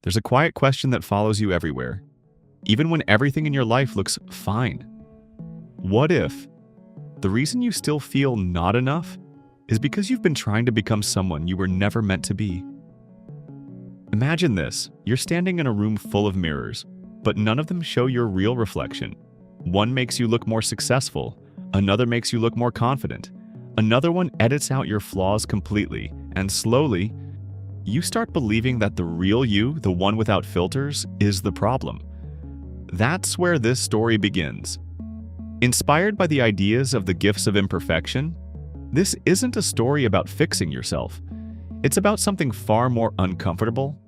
There's a quiet question that follows you everywhere, even when everything in your life looks fine. What if the reason you still feel not enough is because you've been trying to become someone you were never meant to be? Imagine this. You're standing in a room full of mirrors, but none of them show your real reflection. One makes you look more successful, another makes you look more confident, another one edits out your flaws completely, and slowly, you start believing that the real you, the one without filters, is the problem. That's where this story begins. Inspired by the ideas of the Gifts of Imperfection, this isn't a story about fixing yourself. It's about something far more uncomfortable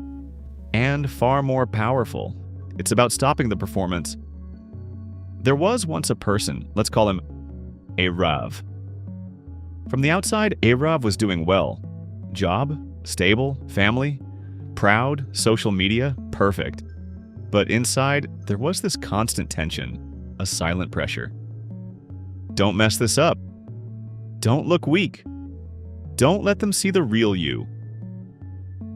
and far more powerful. It's about stopping the performance. There was once a person, let's call him Arav. From the outside, Arav was doing well. Job, stable, family, proud, social media, perfect. But inside, there was this constant tension, a silent pressure. Don't mess this up. Don't look weak. Don't let them see the real you.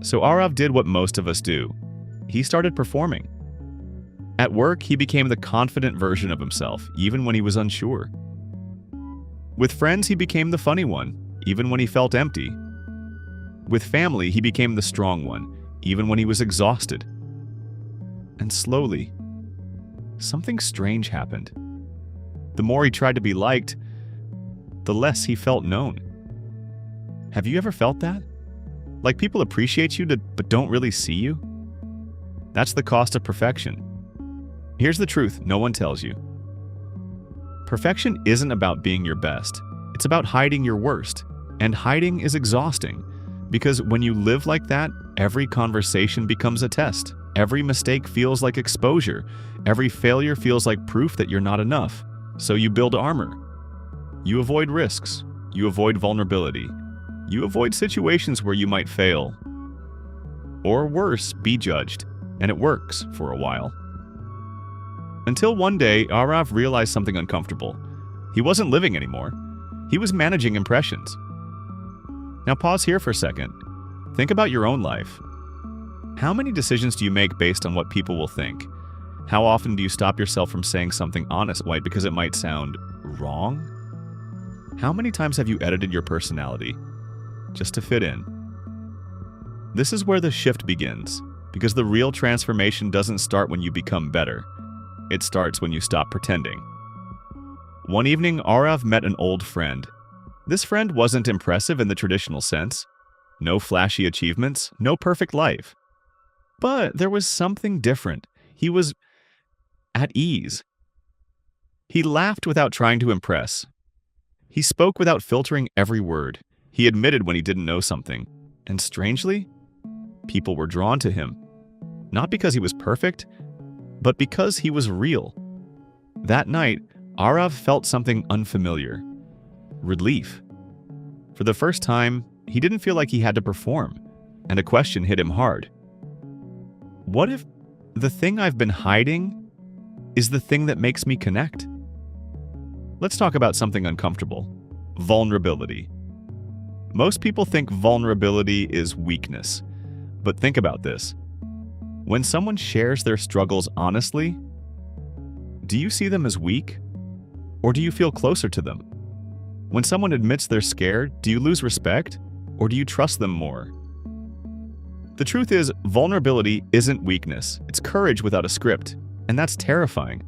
So Arav did what most of us do. He started performing. At work, he became the confident version of himself, even when he was unsure. With friends, he became the funny one, even when he felt empty. With family, he became the strong one, even when he was exhausted. And slowly, something strange happened. The more he tried to be liked, the less he felt known. Have you ever felt that? Like people appreciate you but don't really see you? That's the cost of perfection. Here's the truth no one tells you. Perfection isn't about being your best. It's about hiding your worst. And hiding is exhausting. Because when you live like that, every conversation becomes a test. Every mistake feels like exposure. Every failure feels like proof that you're not enough. So you build armor. You avoid risks. You avoid vulnerability. You avoid situations where you might fail. Or worse, be judged. And it works for a while. Until one day, Arav realized something uncomfortable. He wasn't living anymore. He was managing impressions. Now pause here for a second. Think about your own life. How many decisions do you make based on what people will think? How often do you stop yourself from saying something honest because it might sound wrong? How many times have you edited your personality just to fit in? This is where the shift begins, because the real transformation doesn't start when you become better. It starts when you stop pretending. One evening, Arav met an old friend. This friend wasn't impressive in the traditional sense. No flashy achievements, no perfect life. But there was something different. He was at ease. He laughed without trying to impress. He spoke without filtering every word. He admitted when he didn't know something. And strangely, people were drawn to him. Not because he was perfect, but because he was real. That night, Arav felt something unfamiliar. Relief. For the first time, he didn't feel like he had to perform, and a question hit him hard. What if the thing I've been hiding is the thing that makes me connect? Let's talk about something uncomfortable. Vulnerability. Most people think vulnerability is weakness, but think about this. When someone shares their struggles honestly, do you see them as weak? Or do you feel closer to them? When someone admits they're scared, do you lose respect? Or do you trust them more? The truth is, vulnerability isn't weakness. It's courage without a script. And that's terrifying.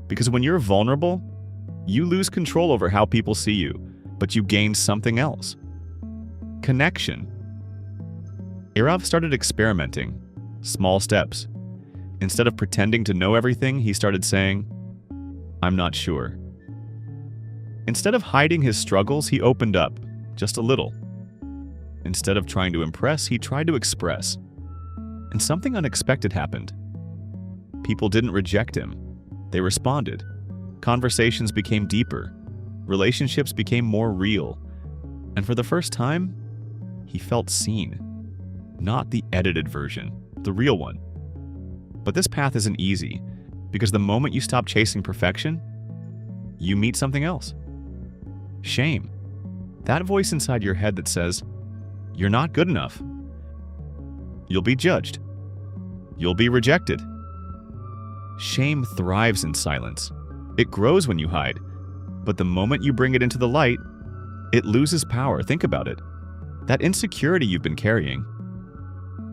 Because when you're vulnerable, you lose control over how people see you, but you gain something else. Connection. Arav started experimenting. Small steps. Instead of pretending to know everything, he started saying, "I'm not sure." Instead of hiding his struggles, he opened up, just a little. Instead of trying to impress, he tried to express. And something unexpected happened. People didn't reject him. They responded. Conversations became deeper. Relationships became more real. And for the first time, he felt seen. Not the edited version, the real one. But this path isn't easy, because the moment you stop chasing perfection, you meet something else. Shame. That voice inside your head that says, "You're not good enough. You'll be judged. you'll be rejected. Shame thrives in silence. It grows when you hide. But the moment you bring it into the light, it loses power. Think about it. That insecurity you've been carrying.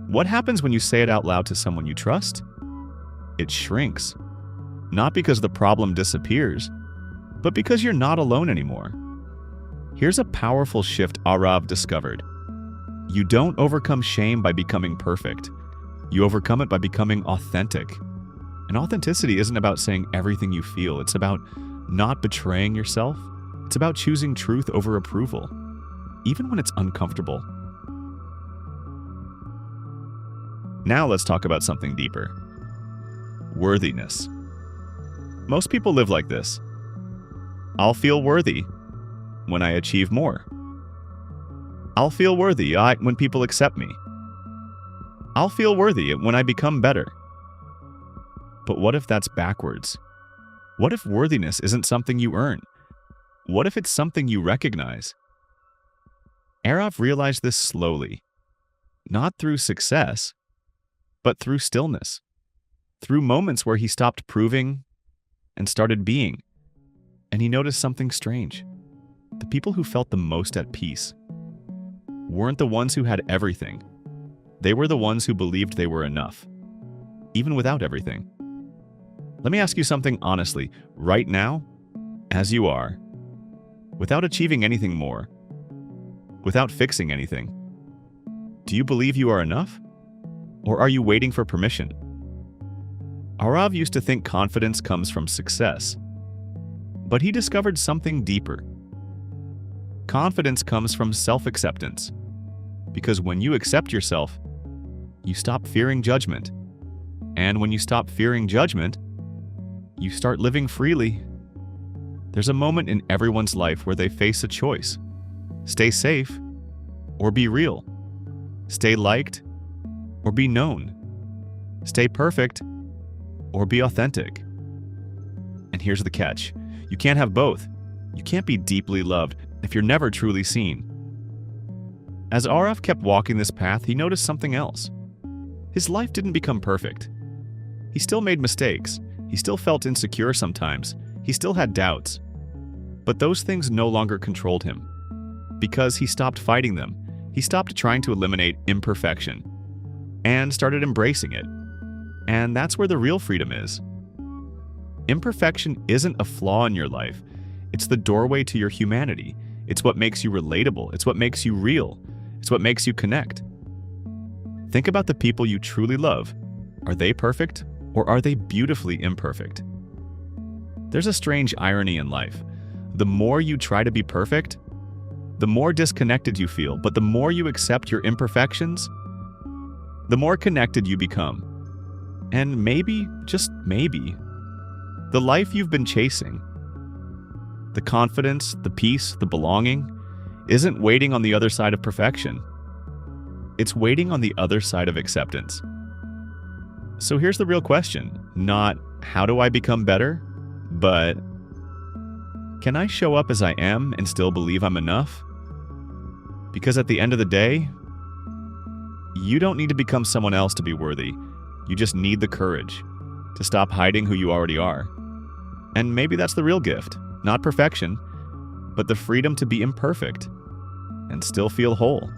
What happens when you say it out loud to someone you trust? It shrinks. Not because the problem disappears, but because you're not alone anymore. Here's a powerful shift Arav discovered. You don't overcome shame by becoming perfect. You overcome it by becoming authentic. And authenticity isn't about saying everything you feel. It's about not betraying yourself. It's about choosing truth over approval, even when it's uncomfortable. Now let's talk about something deeper. Worthiness. Most people live like this. I'll feel worthy when I achieve more. I'll feel worthy when people accept me. I'll feel worthy when I become better. But what if that's backwards? What if worthiness isn't something you earn? What if it's something you recognize? Arav realized this slowly, not through success, but through stillness, through moments where he stopped proving and started being. And he noticed something strange. The people who felt the most at peace weren't the ones who had everything. They were the ones who believed they were enough, even without everything. Let me ask you something honestly, right now, as you are, without achieving anything more, without fixing anything. Do you believe you are enough? Or are you waiting for permission? Arav used to think confidence comes from success, but he discovered something deeper. Confidence comes from self-acceptance, because when you accept yourself, you stop fearing judgment. And when you stop fearing judgment, you start living freely. There's a moment in everyone's life where they face a choice. Stay safe or be real. Stay liked or be known. Stay perfect or be authentic. And here's the catch. You can't have both. You can't be deeply loved if you're never truly seen. As Arav kept walking this path, he noticed something else. His life didn't become perfect. He still made mistakes. He still felt insecure sometimes. He still had doubts. But those things no longer controlled him. Because he stopped fighting them. He stopped trying to eliminate imperfection and started embracing it. And that's where the real freedom is. Imperfection isn't a flaw in your life. It's the doorway to your humanity. It's what makes you relatable. It's what makes you real. It's what makes you connect. Think about the people you truly love. Are they perfect? Or are they beautifully imperfect? There's a strange irony in life. The more you try to be perfect, the more disconnected you feel, but the more you accept your imperfections, the more connected you become. And maybe, just maybe, the life you've been chasing, the confidence, the peace, the belonging, isn't waiting on the other side of perfection. It's waiting on the other side of acceptance. So here's the real question. Not, how do I become better? But, can I show up as I am and still believe I'm enough? Because at the end of the day, you don't need to become someone else to be worthy. You just need the courage to stop hiding who you already are. And maybe that's the real gift. Not perfection, but the freedom to be imperfect and still feel whole.